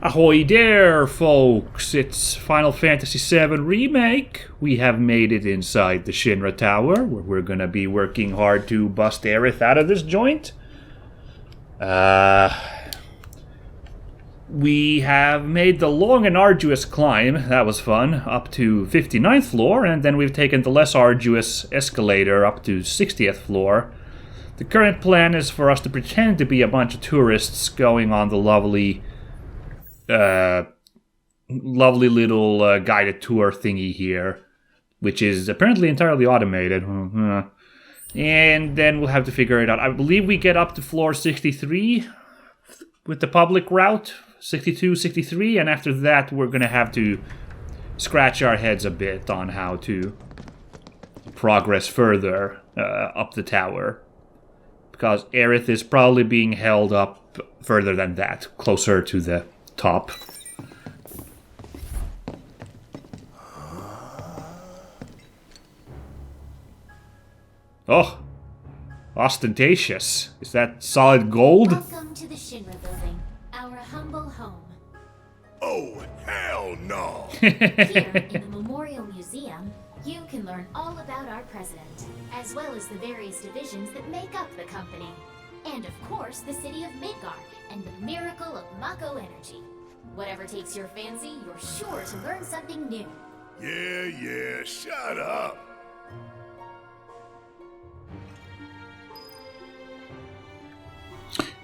Ahoy there, folks! It's Final Fantasy VII Remake. We have made it inside the Shinra Tower, where we're gonna be working hard to bust Aerith out of this joint. We have made the long and arduous climb, that was fun, up to 59th floor, and then we've taken the less arduous escalator up to 60th floor. The current plan is for us to pretend to be a bunch of tourists going on the lovely little guided tour thingy here, which is apparently entirely automated. And then we'll have to figure it out. I believe we get up to floor 63 with the public route, 62, 63, and after that we're going to have to scratch our heads a bit on how to progress further up the tower. Because Aerith is probably being held up further than that, closer to the top. Oh, ostentatious. Is that solid gold? Welcome to the Shinra Building, our humble home. Oh, hell no! Here, in the Memorial Museum, you can learn all about our president, as well as the various divisions that make up the company. And of course, the city of Midgar, and the miracle of Mako energy. Whatever takes your fancy, you're sure to learn something new. Yeah, shut up!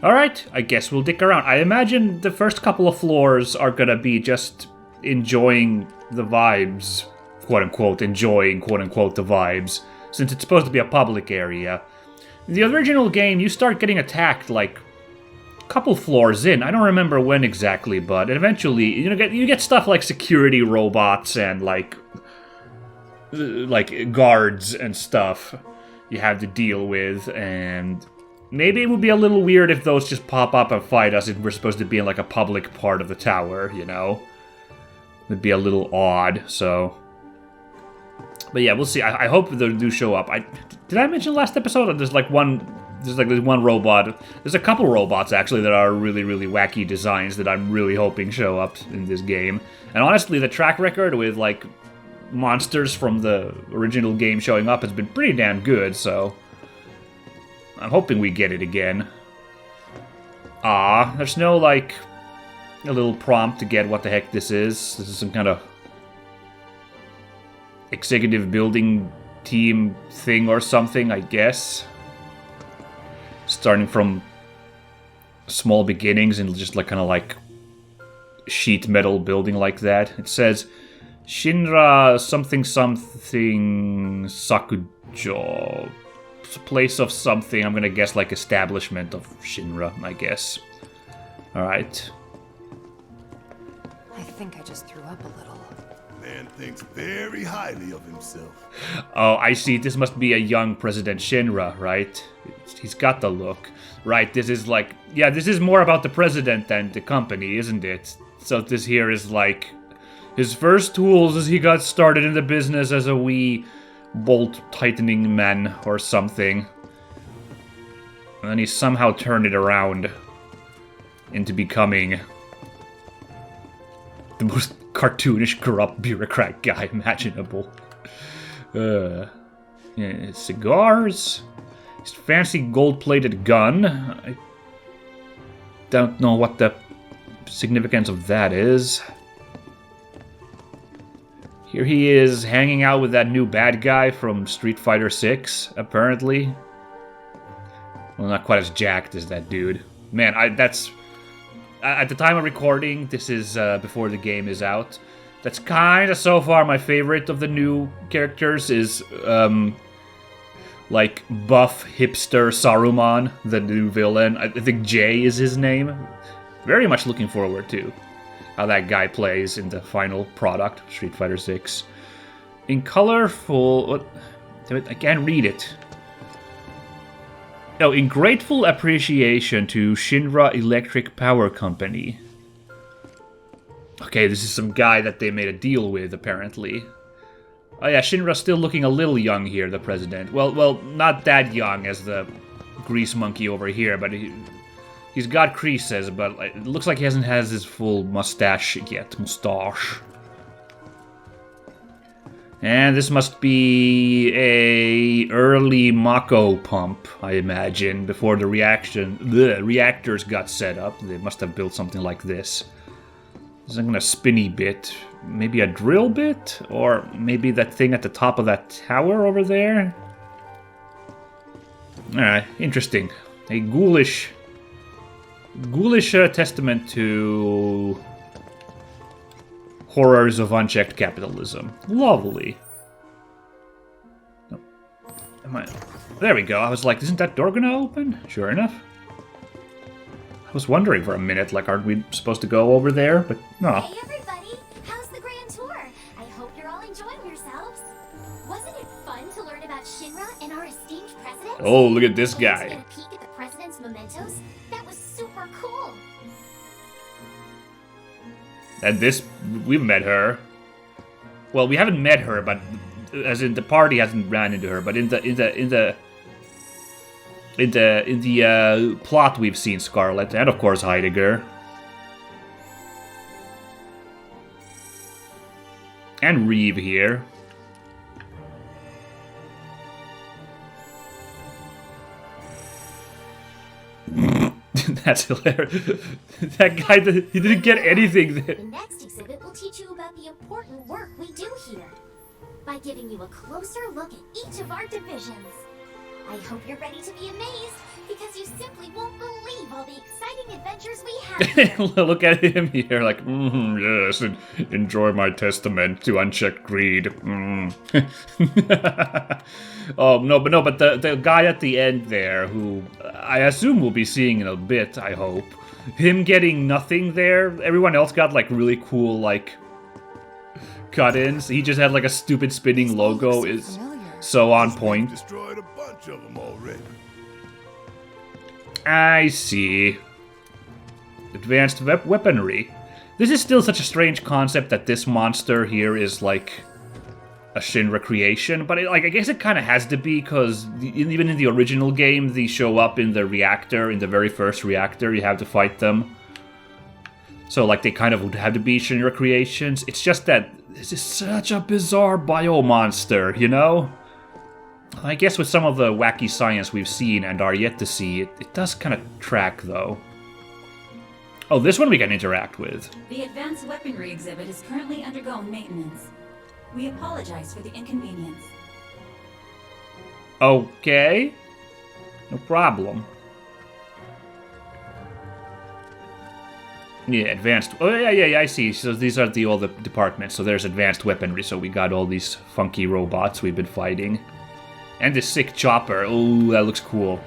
Alright, I guess we'll dick around. I imagine the first couple of floors are gonna be just enjoying the vibes. Quote-unquote, enjoying, quote-unquote, the vibes. Since it's supposed to be a public area. In the original game, you start getting attacked, like, a couple floors in. I don't remember when exactly, but eventually, you get stuff like security robots and, like guards and stuff you have to deal with, and maybe it would be a little weird if those just pop up and fight us if we're supposed to be in, like, a public part of the tower, you know? It'd be a little odd, so... But yeah, we'll see. I hope they do show up. Did I mention last episode that there's one robot? There's a couple robots, actually, that are really, really wacky designs that I'm really hoping show up in this game. And honestly, the track record with, like, monsters from the original game showing up has been pretty damn good, so... I'm hoping we get it again. There's no, like, a little prompt to get what the heck this is. This is some kind of executive building team thing or something, I guess. Starting from small beginnings and just like kind of like sheet metal building like that. It says Shinra something Sakujo. Place of something, I'm gonna guess like establishment of Shinra, I guess. Alright. I think I just threw up a little. Man thinks very highly of himself. Oh, I see. This must be a young President Shinra, right? He's got the look. Right, this is like... Yeah, this is more about the president than the company, isn't it? So this here is like... his first tools as he got started in the business as a wee bolt-tightening man or something. And then he somehow turned it around into becoming the most cartoonish, corrupt bureaucrat guy imaginable. Yeah, cigars. His fancy gold-plated gun. I don't know what the significance of that is. Here he is, hanging out with that new bad guy from Street Fighter 6, apparently. Well, not quite as jacked as that dude. Man, that's... At the time of recording, this is before the game is out. That's kind of so far my favorite of the new characters is, like, buff hipster Saruman, the new villain. I think Jay is his name. Very much looking forward to how that guy plays in the final product, Street Fighter 6. In colorful... What? Damn it, I can't read it. No, in grateful appreciation to Shinra Electric Power Company. Okay, this is some guy that they made a deal with, apparently. Oh yeah, Shinra's still looking a little young here, the president. Well, not that young as the grease monkey over here, but He's got creases, but it looks like he hasn't has his full mustache yet. Mustache. And this must be a early Mako pump, I imagine, before the reactors got set up. They must have built something like this. This is a spinny bit. Maybe a drill bit? Or maybe that thing at the top of that tower over there? Alright, interesting. A ghoulish testament to horrors of unchecked capitalism. Lovely. There we go. I was like, isn't that door gonna open? Sure enough. I was wondering for a minute, like, aren't we supposed to go over there? But no. Hey everybody! How's the grand tour? I hope you're all enjoying yourselves. Wasn't it fun to learn about Shinra and our esteemed president? Oh, look at this And guy. to get a peek at the president's mementos? That was super cool. And this, we've met her. Well, we haven't met her, but as in the party hasn't ran into her. But in the plot, we've seen Scarlet and of course Heidegger and Reeve here. That's hilarious. That guy, he didn't get anything there. The next exhibit will teach you about the important work we do here by giving you a closer look at each of our divisions. I hope you're ready to be amazed because you simply won't believe all the exciting adventures we have here. Look at him here, like, yes, and enjoy my testament to unchecked greed. Oh, but the guy at the end there, who I assume we'll be seeing in a bit, I hope, him getting nothing there, everyone else got, like, really cool, like, cut-ins. He just had, like, a stupid spinning logo, is so on point. Destroyed a bunch of them already. I see. Advanced weaponry. This is still such a strange concept that this monster here is like a Shinra creation, but I guess it kind of has to be because even in the original game, they show up in the reactor, in the very first reactor. You have to fight them. So like they kind of would have to be Shinra creations. It's just that this is such a bizarre bio-monster, you know? I guess with some of the wacky science we've seen and are yet to see, it does kind of track, though. Oh, this one we can interact with. The advanced weaponry exhibit is currently undergoing maintenance. We apologize for the inconvenience. Okay. No problem. Yeah, advanced... Oh, yeah, I see. So these are all the departments. So there's advanced weaponry, so we got all these funky robots we've been fighting. And the sick chopper. Oh, that looks cool.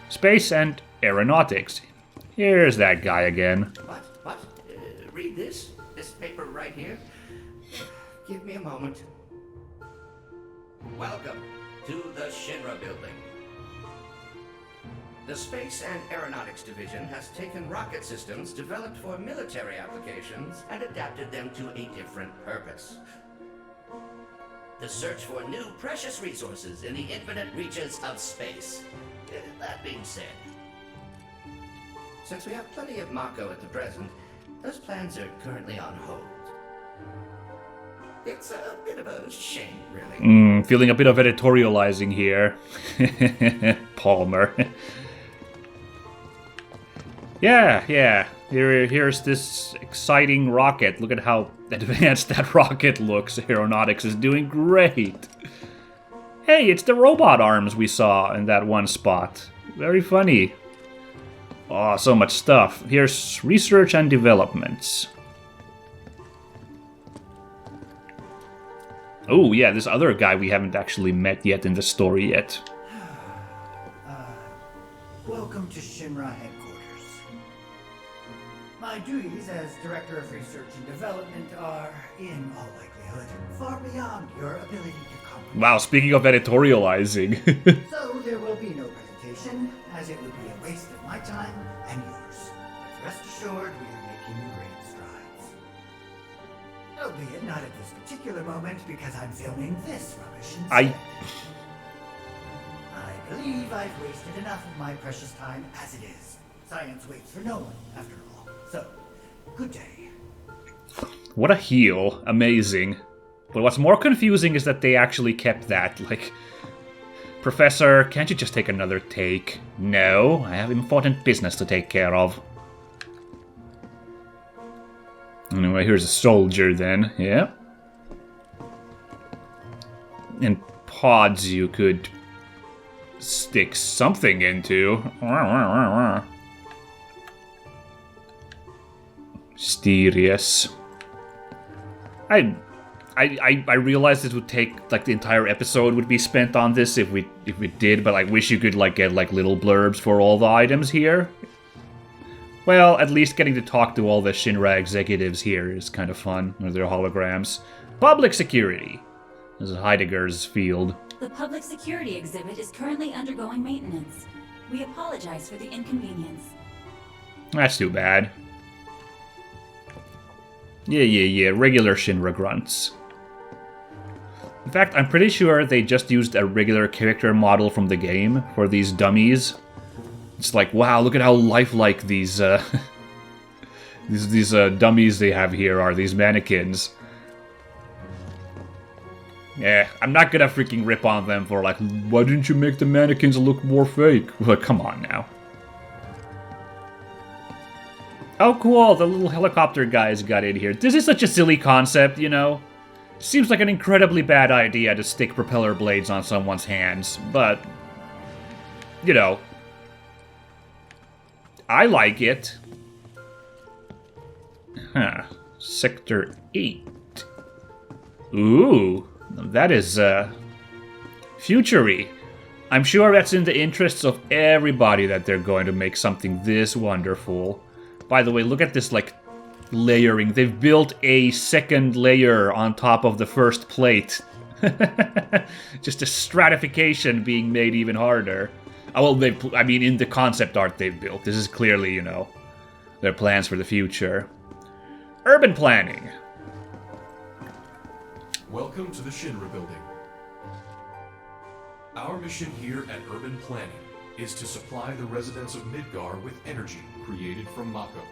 Space and aeronautics. Here's that guy again. What? Read this? This paper right here? Give me a moment. Welcome to the Shinra Building. The Space and Aeronautics Division has taken rocket systems developed for military applications and adapted them to a different purpose. The search for new precious resources in the infinite reaches of space. That being said, since we have plenty of Mako at the present, those plans are currently on hold. It's a bit of a shame, really. Feeling a bit of editorializing here. Palmer. Yeah. Here's this exciting rocket. Look at how advanced that rocket looks. Aeronautics is doing great. Hey, it's the robot arms we saw in that one spot. Very funny. Oh, so much stuff. Here's research and developments. Oh, yeah, this other guy we haven't actually met yet in the story yet. Welcome to Shinra headquarters. My duties as Director of Research and Development are, in all likelihood, far beyond your ability to comprehend. Wow, speaking of editorializing. So there will be no presentation, as it would be a waste of my time and yours. But rest assured, we are making great strides. Albeit not at this particular moment, because I'm filming this rubbish instead. I believe I've wasted enough of my precious time as it is. Science waits for no one, after all. So, good day. What a heel. Amazing. But what's more confusing is that they actually kept that. Like, Professor, can't you just take another take? No, I have important business to take care of. Anyway, here's a soldier then. Yeah. And pods you could stick something into. Mysterious. I realized it would take like the entire episode would be spent on this if we did, but I wish you could like get like little blurbs for all the items here. Well, at least getting to talk to all the Shinra executives here is kind of fun, or their holograms. Public security. This is Heidegger's field. The public security exhibit is currently undergoing maintenance. We apologize for the inconvenience. That's too bad. Yeah, regular Shinra grunts. In fact, I'm pretty sure they just used a regular character model from the game for these dummies. It's like, wow, look at how lifelike these these dummies they have here are, these mannequins. Yeah, I'm not gonna freaking rip on them for like, why didn't you make the mannequins look more fake? Like, come on now. Oh cool, the little helicopter guys got in here. This is such a silly concept, you know? Seems like an incredibly bad idea to stick propeller blades on someone's hands, but... you know... I like it. Huh. Sector 8. Ooh, that is, future-y. I'm sure that's in the interests of everybody that they're going to make something this wonderful. By the way, look at this, like, layering. They've built a second layer on top of the first plate. Just a stratification being made even harder. Oh, well, I mean, in the concept art they've built. This is clearly, you know, their plans for the future. Urban planning. Welcome to the Shinra Building. Our mission here at Urban Planning is to supply the residents of Midgar with energy created from Mako.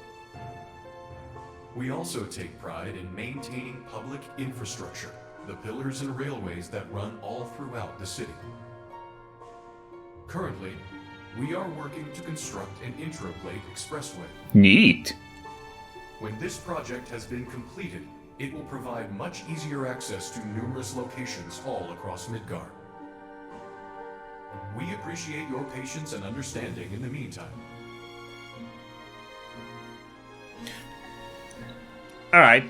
We also take pride in maintaining public infrastructure, the pillars and railways that run all throughout the city. Currently, we are working to construct an intraplate expressway. Neat. When this project has been completed, it will provide much easier access to numerous locations all across Midgar. We appreciate your patience and understanding in the meantime. Alright.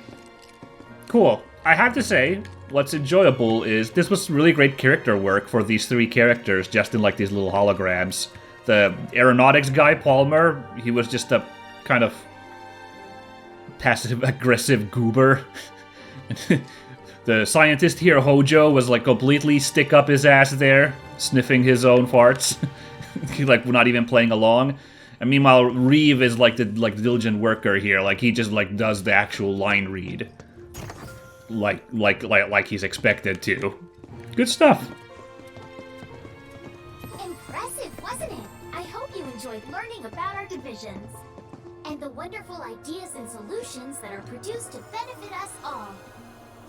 Cool. I have to say, what's enjoyable is this was really great character work for these three characters, just in like these little holograms. The aeronautics guy, Palmer, he was just a kind of passive-aggressive goober. The scientist here, Hojo, was like completely stick up his ass there, sniffing his own farts. He like not even playing along. And meanwhile, Reeve is like the diligent worker here. Like he just like does the actual line read, like he's expected to. Good stuff. Impressive, wasn't it? I hope you enjoyed learning about our divisions and the wonderful ideas and solutions that are produced to benefit us all.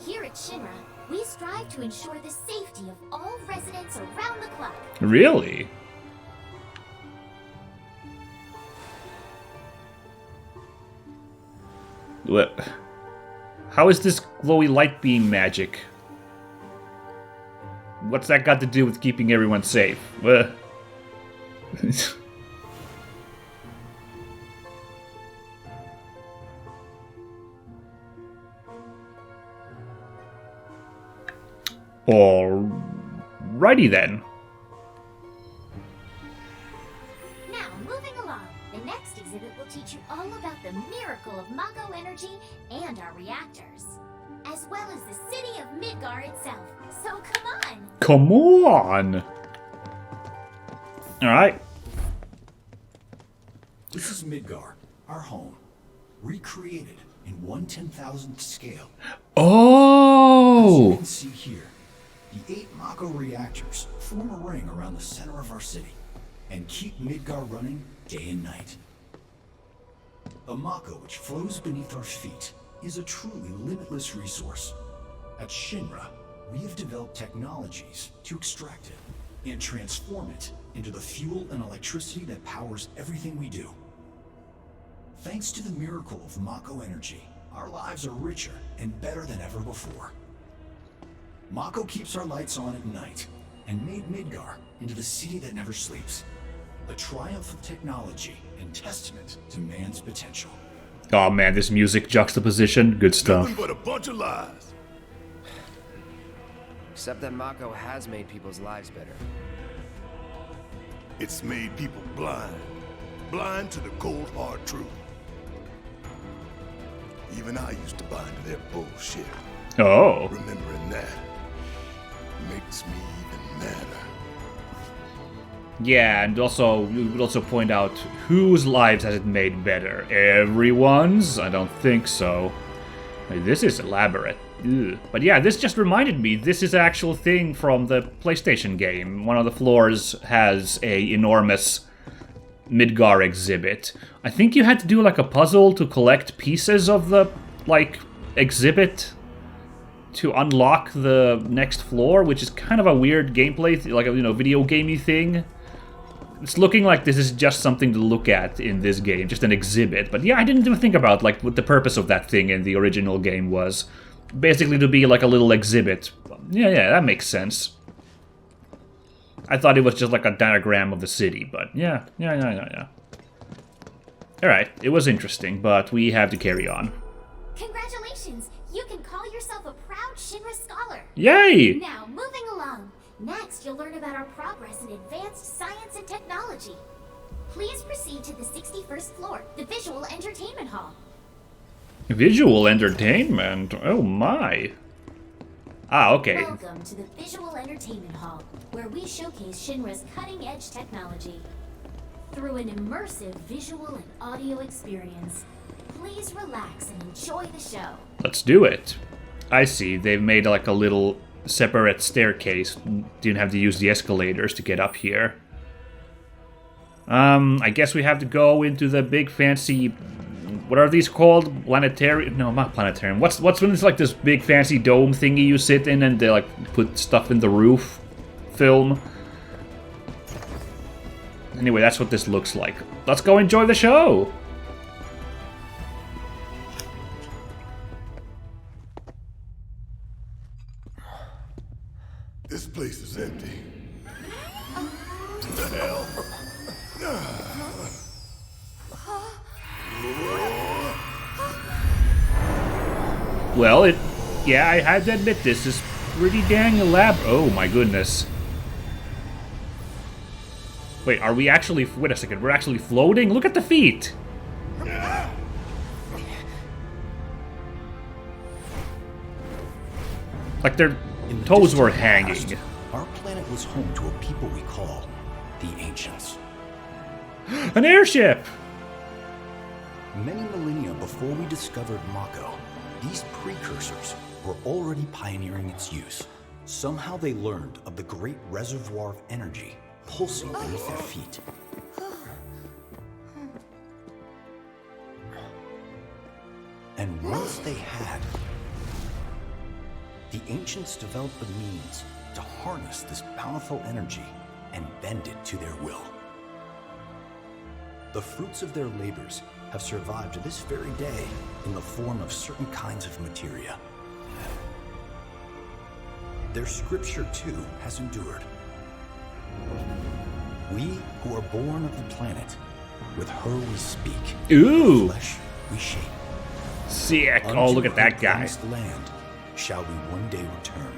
Here at Shinra, we strive to ensure the safety of all residents around the clock. Really? What? How is this glowy light beam magic? What's that got to do with keeping everyone safe? Alrighty then. Now, moving along, the next exhibit will teach you all about the miracle of Mako energy and our reactors, as well as the city of Midgar itself. So come on! Come on! Alright. This is Midgar, our home, recreated in 1/10,000th scale. Oh! As you can see here, the 8 Mako reactors form a ring around the center of our city and keep Midgar running day and night. The Mako which flows beneath our feet is a truly limitless resource. At Shinra, we have developed technologies to extract it and transform it into the fuel and electricity that powers everything we do. Thanks to the miracle of Mako energy, our lives are richer and better than ever before. Mako keeps our lights on at night and made Midgar into the city that never sleeps. A triumph of technology and testament to man's potential. Oh man, this music juxtaposition, good stuff. Nothing but a bunch of lies. Except that Mako has made people's lives better. It's made people blind. Blind to the cold, hard truth. Even I used to buy into their bullshit. Oh. Remembering that makes me even madder. Yeah, and also, you would also point out, whose lives has it made better? Everyone's? I don't think so. I mean, this is elaborate. Ugh. But yeah, this just reminded me, this is an actual thing from the PlayStation game. One of the floors has a enormous Midgar exhibit. I think you had to do like a puzzle to collect pieces of the, like, exhibit to unlock the next floor, which is kind of a weird gameplay, like a, video gamey thing. It's looking like this is just something to look at in this game, just an exhibit. But yeah, I didn't even think about like what the purpose of that thing in the original game was. Basically to be like a little exhibit. Yeah, that makes sense. I thought it was just like a diagram of the city, but yeah. Alright, it was interesting, but we have to carry on. Congratulations! You can call yourself a proud Shinra scholar. Yay! Now, moving along. Next, you'll learn about our progress in advanced science and technology. Please proceed to the 61st floor, the Visual Entertainment Hall. Visual entertainment? Oh my. Ah, okay. Welcome to the Visual Entertainment Hall, where we showcase Shinra's cutting-edge technology. Through an immersive visual and audio experience, please relax and enjoy the show. Let's do it. I see, they've made like a little separate staircase. Didn't have to use the escalators to get up here. I guess we have to go into the big fancy... What are these called? Planetarium? No, not planetarium. What's when it's like this big fancy dome thingy you sit in and they like put stuff in the roof? Film. Anyway, that's what this looks like. Let's go enjoy the show! This place is empty. What the hell? Well, yeah, I had to admit this is pretty dang elaborate. Oh my goodness. Wait, are we actually, wait a second, we're actually floating? Look at the feet! Like their toes were hanging. Past, our planet was home to a people we call the Ancients. An airship! Many millennia before we discovered Mako, these precursors were already pioneering its use. Somehow they learned of the great reservoir of energy pulsing beneath their feet. And once they had, the Ancients developed the means to harness this bountiful energy and bend it to their will. The fruits of their labors have survived to this very day in the form of certain kinds of materia. Their scripture, too, has endured. We who are born of the planet, with her we speak. Ooh! Her flesh we shape. Sick! Oh, look at that guy. Unto her promised land shall we one day return.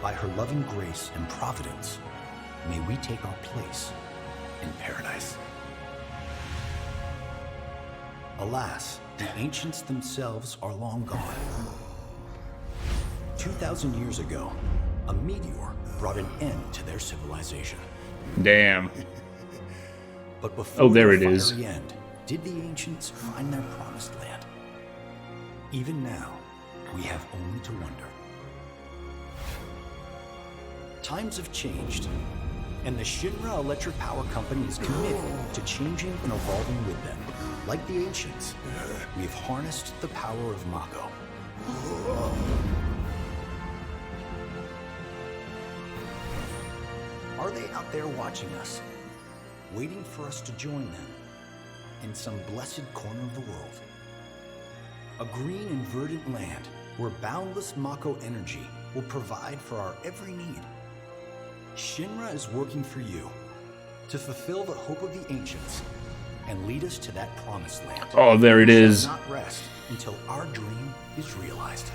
By her loving grace and providence, may we take our place in paradise. Alas, the Ancients themselves are long gone. 2,000 years ago, a meteor brought an end to their civilization. Damn. But before oh, there the it is. fiery end, did the Ancients find their promised land? Even now, we have only to wonder. Times have changed, and the Shinra Electric Power Company is committed to changing and evolving with them. Like the ancients, we have harnessed the power of Mako. Are they out there watching us, waiting for us to join them in some blessed corner of the world? A green and verdant land where boundless Mako energy will provide for our every need. Shinra is working for you to fulfill the hope of the ancients and lead us to that promised land. Oh, there it is. We shall not rest until our dream is realized.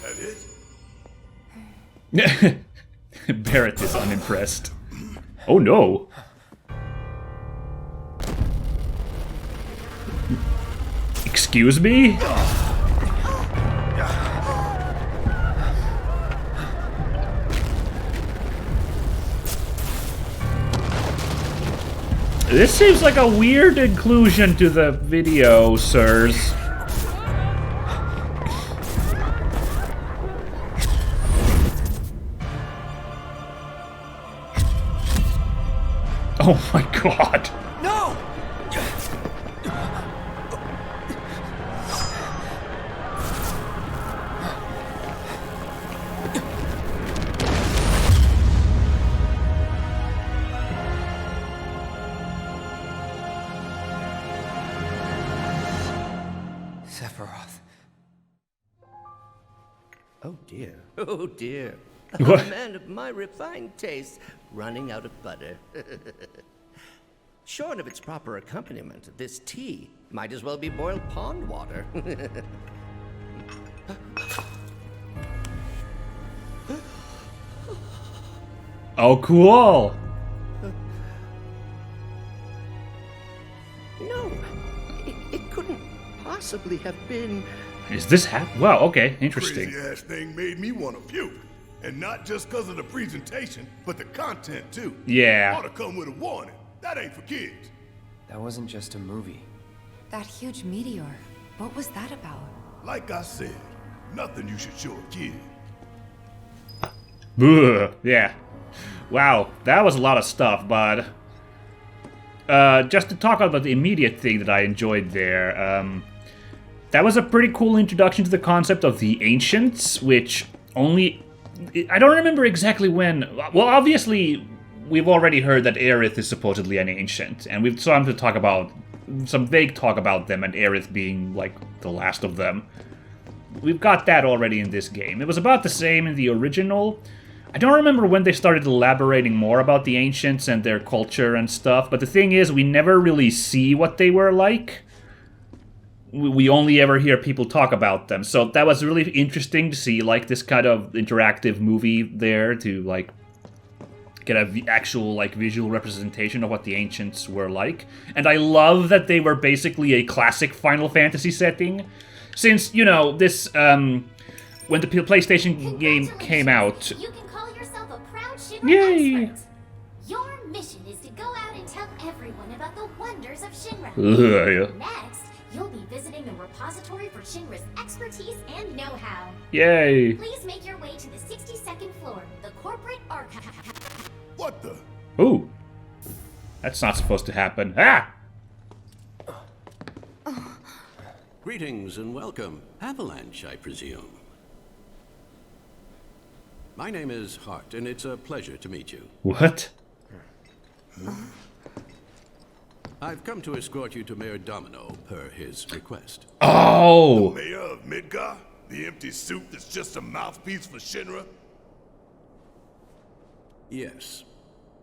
That it? Barrett is unimpressed. Oh no. Excuse me? This seems like a weird inclusion to the video, sirs. Oh my god. No! Sephiroth. Oh dear. Oh dear. What? A man of my refined taste running out of butter. Short of its proper accompaniment, this tea might as well be boiled pond water. Oh, cool. No, it couldn't possibly have been. Is this Wow, okay, interesting. Crazy ass thing made me want to puke. And not just because of the presentation, but the content too. Yeah. Ought to come with a warning. That ain't for kids. That wasn't just a movie. That huge meteor. What was that about? Like I said, nothing you should show a kid. Ugh, yeah. Wow, that was a lot of stuff, but... just to talk about the immediate thing that I enjoyed there, that was a pretty cool introduction to the concept of the Ancients, which only... I don't remember exactly when... Well, obviously, we've already heard that Aerith is supposedly an Ancient, and we've started to talk about... some vague talk about them, and Aerith being, like, the last of them. We've got that already in this game. It was about the same in the original. I don't remember when they started elaborating more about the Ancients and their culture and stuff, but the thing is, we never really see what they were like. We only ever hear people talk about them, so that was really interesting to see, like, this kind of interactive movie there to, like, get a actual, like, visual representation of what the Ancients were like. And I love that they were basically a classic Final Fantasy setting, since, you know, this, when the PlayStation game came out... You can call yourself a proud Shinra Yay! expert. Your mission is to go out and tell everyone about the wonders of Shinra. Ugh. Next, you'll be visiting the repository for Shinra's expertise and know-how. Yay! Please make your way to the 62nd floor, the corporate archive. What the? Ooh. That's not supposed to happen. Ah! Greetings and welcome. Avalanche, I presume. My name is Hart, and it's a pleasure to meet you. What? I've come to escort you to Mayor Domino, per his request. Oh! Mayor of Midgar? The empty suit that's just a mouthpiece for Shinra? Yes.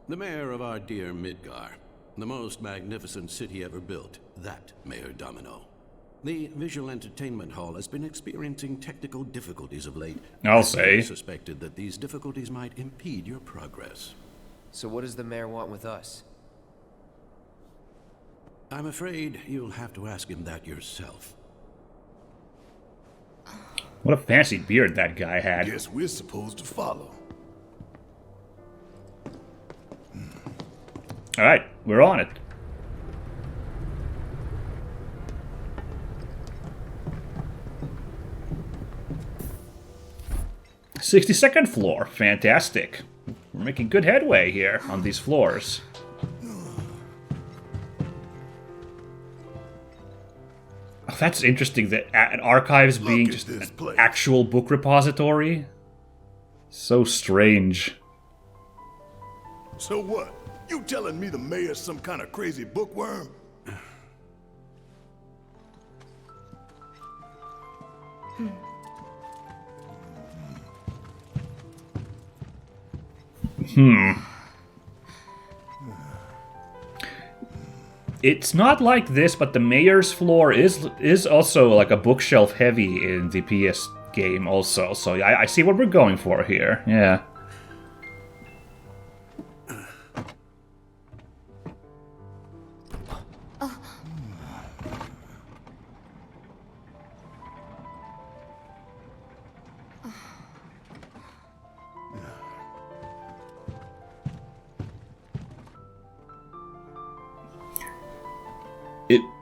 The mayor of our dear Midgar. The most magnificent city ever built. That Mayor Domino. The visual entertainment hall has been experiencing technical difficulties of late. I'll say. I suspected that these difficulties might impede your progress. So what does the mayor want with us? I'm afraid you'll have to ask him that yourself. What a fancy beard that guy had. Guess we're supposed to follow. Alright, we're on it. 62nd floor. Fantastic. We're making good headway here on these floors. Oh, that's interesting, that an archives being just an actual book repository. So strange. So what? You telling me the mayor's some kind of crazy bookworm? It's not like this, but the mayor's floor is also like a bookshelf heavy in the PS game also. So I see what we're going for here. Yeah.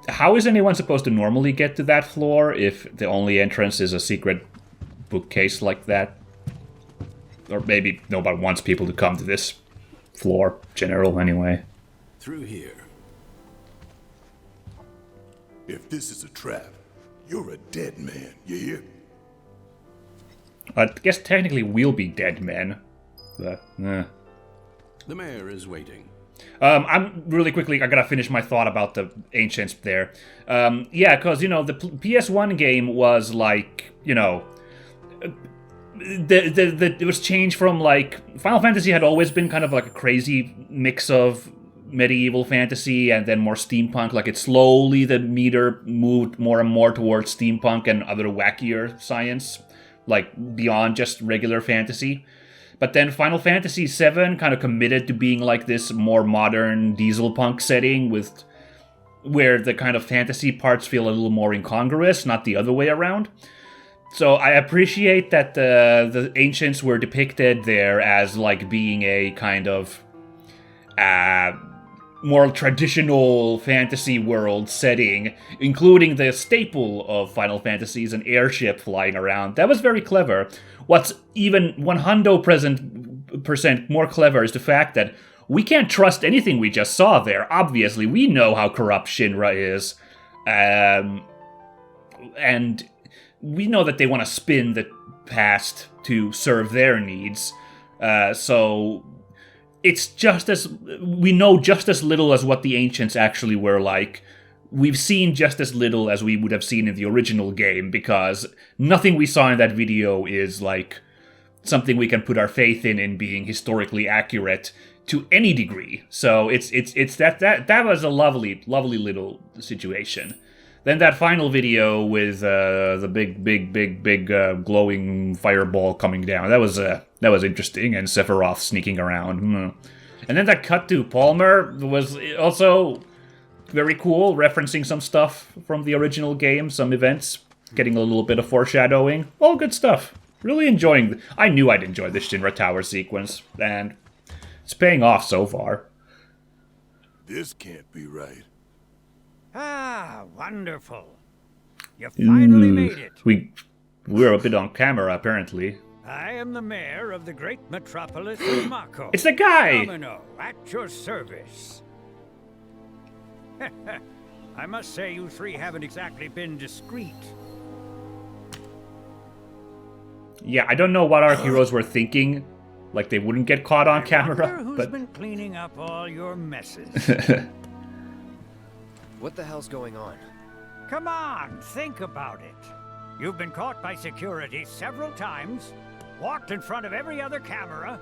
How is anyone supposed to normally get to that floor if the only entrance is a secret bookcase like that? Or maybe nobody wants people to come to this floor, general anyway. Through here. If this is a trap, you're a dead man, you hear? I guess technically we'll be dead men. But, The mayor is waiting. I'm really quickly, I gotta finish my thought about the Ancients there. Yeah, because, you know, the PS1 game was like, you know, it was changed from, like, Final Fantasy had always been kind of like a crazy mix of medieval fantasy and then more steampunk. Like, it slowly, the meter moved more and more towards steampunk and other wackier science, like, beyond just regular fantasy. But then Final Fantasy VII kind of committed to being like this more modern diesel punk setting with where the kind of fantasy parts feel a little more incongruous, not the other way around. So I appreciate that the Ancients were depicted there as like being a kind of more traditional fantasy world setting, including the staple of Final Fantasies, an airship flying around. That was very clever. What's even 100% more clever is the fact that we can't trust anything we just saw there. Obviously, we know how corrupt Shinra is. And we know that they want to spin the past to serve their needs. So it's just as... we know just as little as what the Ancients actually were like. We've seen just as little as we would have seen in the original game, because nothing we saw in that video is like something we can put our faith in being historically accurate to any degree. So it's that was a lovely little situation. Then that final video with the big glowing fireball coming down, that was interesting, and Sephiroth sneaking around. And then that cut to Palmer was also very cool, referencing some stuff from the original game, some events, getting a little bit of foreshadowing. All good stuff. Really enjoying... I knew I'd enjoy the Shinra Tower sequence, and it's paying off so far. This can't be right. Ah, wonderful. You finally made it. We're a bit on camera, apparently. I am the mayor of the great metropolis of Mako. It's the guy! Domino, at your service. I must say you three haven't exactly been discreet. Yeah, I don't know what our heroes were thinking. Like, they wouldn't get caught on camera, Who's but... been cleaning up all your messes? What the hell's going on? Come on, think about it. You've been caught by security several times, walked in front of every other camera,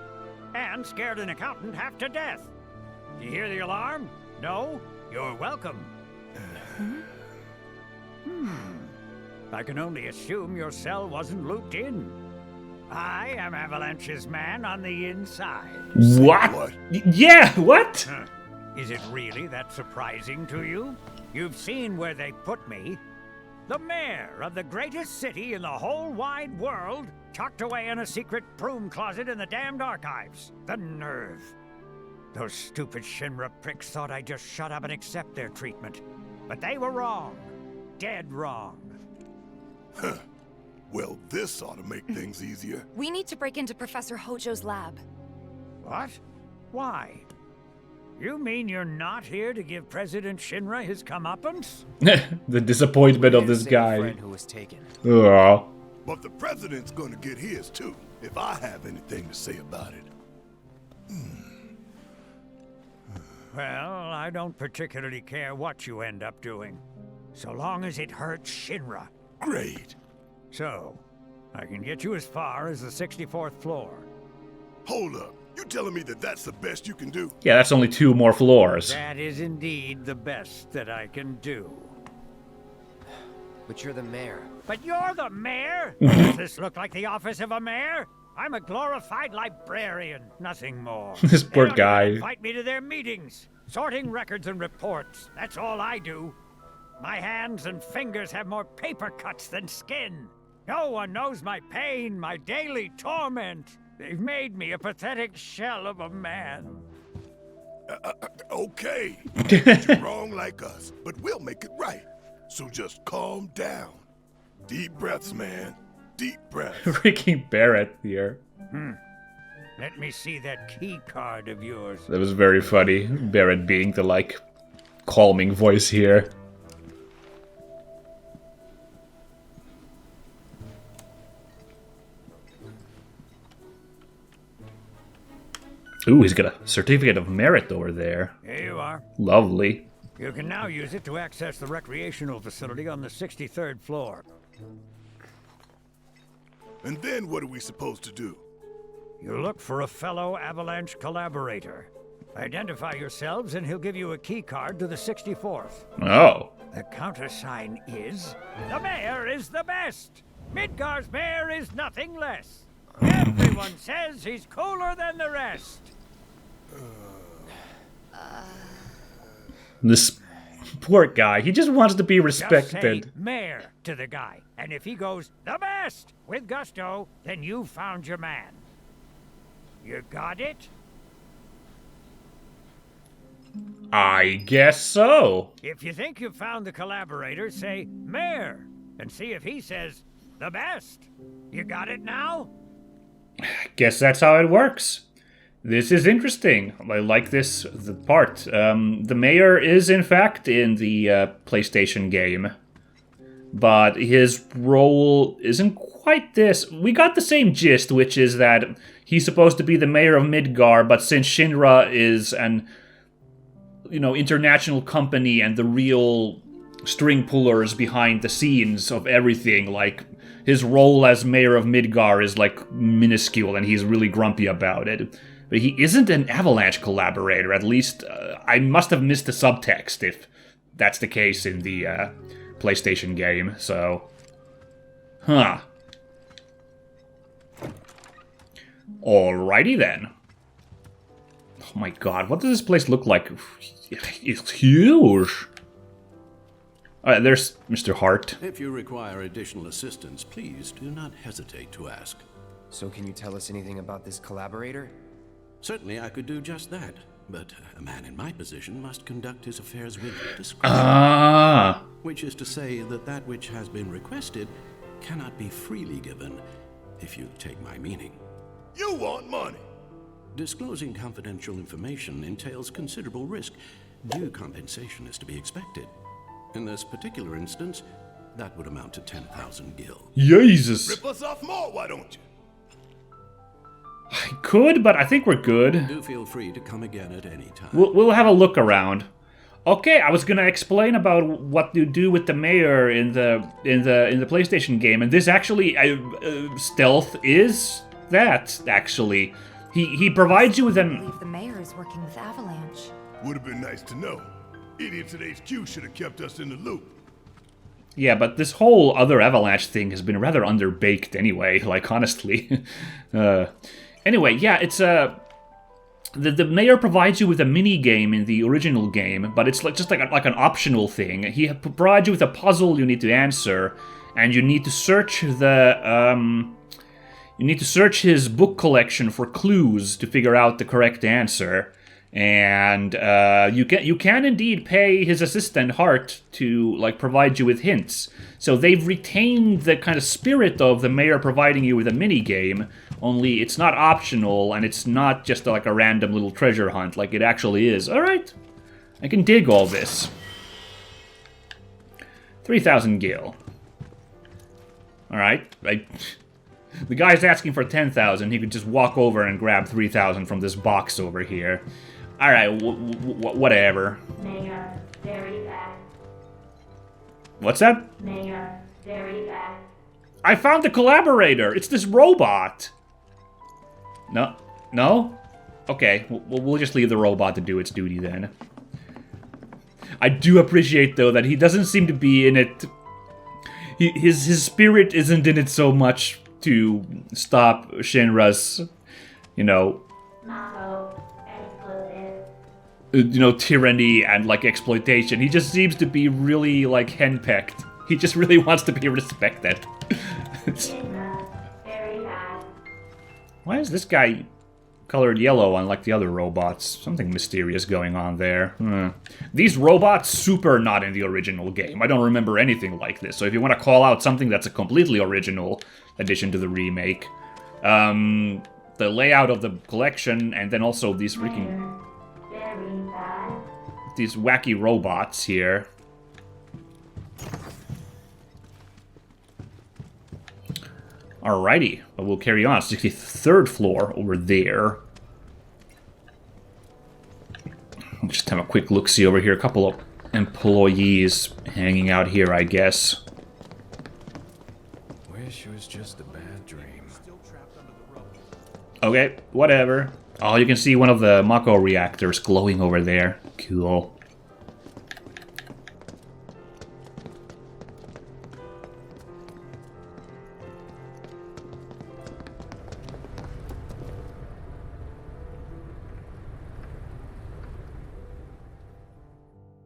and scared an accountant half to death. Do you hear the alarm? No? You're welcome. I can only assume your cell wasn't looped in. I am Avalanche's man on the inside. What? Yeah, what? Is it really that surprising to you? You've seen where they put me. The mayor of the greatest city in the whole wide world, tucked away in a secret broom closet in the damned archives. The nerve. Those stupid Shinra pricks thought I'd just shut up and accept their treatment. But they were wrong. Dead wrong. Well, this ought to make things easier. We need to break into Professor Hojo's lab. What? Why? You mean you're not here to give President Shinra his comeuppance? The disappointment of this Same guy. friend who was taken. Ugh. But the president's gonna get his too, if I have anything to say about it. Well, I don't particularly care what you end up doing, so long as it hurts Shinra. Great. So, I can get you as far as the 64th floor. Hold up. You telling me that that's the best you can do? Yeah, that's only 2 more floors. That is indeed the best that I can do. But you're the mayor. But you're the mayor? Does this look like the office of a mayor? I'm a glorified librarian, nothing more. This poor They don't guy. even invite me to their meetings, sorting records and reports. That's all I do. My hands and fingers have more paper cuts than skin. No one knows my pain, my daily torment. They've made me a pathetic shell of a man. Okay. You're wrong like us, but we'll make it right. So just calm down. Deep breaths, man. Deep breaths. Ricky Barrett here. Let me see that key card of yours. That was very funny. Barrett being the, like, calming voice here. Ooh, he's got a certificate of merit over there. Here you are. Lovely. You can now use it to access the recreational facility on the 63rd floor. And then what are we supposed to do? You look for a fellow Avalanche collaborator. Identify yourselves and he'll give you a key card to the 64th. Oh. The countersign is, the mayor is the best. Midgar's mayor is nothing less. Everyone says he's cooler than the rest. This poor guy, he just wants to be Just say respected. mayor to the guy. And if he goes, the best, with gusto, then you've found your man. You got it? I guess so. If you think you've found the collaborator, say mayor, and see if he says the best. You got it now? Guess that's how it works. This is interesting. I like the part. The mayor is in fact in the PlayStation game, but his role isn't quite this. We got the same gist, which is that he's supposed to be the mayor of Midgar, but since Shinra is an international company and the real string pullers behind the scenes of everything, like his role as mayor of Midgar is like minuscule and he's really grumpy about it. But he isn't an Avalanche collaborator, at least I must have missed the subtext if that's the case in the PlayStation game, so... Huh. Alrighty then. Oh my god, what does this place look like? It's huge! Alright, there's Mr. Hart. If you require additional assistance, please do not hesitate to ask. So can you tell us anything about this collaborator? Certainly I could do just that, but a man in my position must conduct his affairs with discretion. Ah! Which is to say that that which has been requested cannot be freely given, if you take my meaning. You want money. Disclosing confidential information entails considerable risk. Due compensation is to be expected. In this particular instance, that would amount to 10,000 gil. Jesus! Rip us off more, why don't you? I could, but I think we're good. Do feel free to come again at any time. We'll have a look around. Okay, I was gonna explain about what you do with the mayor in the PlayStation game, and this actually stealth is that actually. He provides you with I an. believe the mayor is working with Avalanche. Would have been nice to know. Idiots at HQ should have kept us in the loop. Yeah, but this whole other Avalanche thing has been rather underbaked anyway. Like honestly. Anyway, yeah, it's the mayor provides you with a mini game in the original game, but it's like just like an optional thing. He provides you with a puzzle you need to answer, and you need to search his book collection for clues to figure out the correct answer. And you can indeed pay his assistant Hart to like provide you with hints. So they've retained the kind of spirit of the mayor providing you with a mini game. Only it's not optional, and it's not just like a random little treasure hunt like it actually is. All right, I can dig all this. 3,000 gil. All right, the guy's asking for 10,000. He could just walk over and grab 3,000 from this box over here. All right, whatever. Mayor, very bad. What's that? Mayor, very bad. I found the collaborator. It's this robot. No? Okay, we'll just leave the robot to do its duty then. I do appreciate, though, that he doesn't seem to be in it. His spirit isn't in it so much to stop Shinra's, tyranny and, like, exploitation. He just seems to be really, like, henpecked. He just really wants to be respected. Why is this guy colored yellow unlike the other robots? Something mysterious going on there. These robots, super not in the original game. I don't remember anything like this. So if you want to call out something that's a completely original addition to the remake, the layout of the collection, and then also these freaking... these wacky robots here. Alrighty, but we'll carry on. 63rd floor over there. I'll just have a quick look-see over here. A couple of employees hanging out here, I guess. Wish it was just a bad dream. Okay, whatever. Oh, you can see one of the Mako reactors glowing over there. Cool.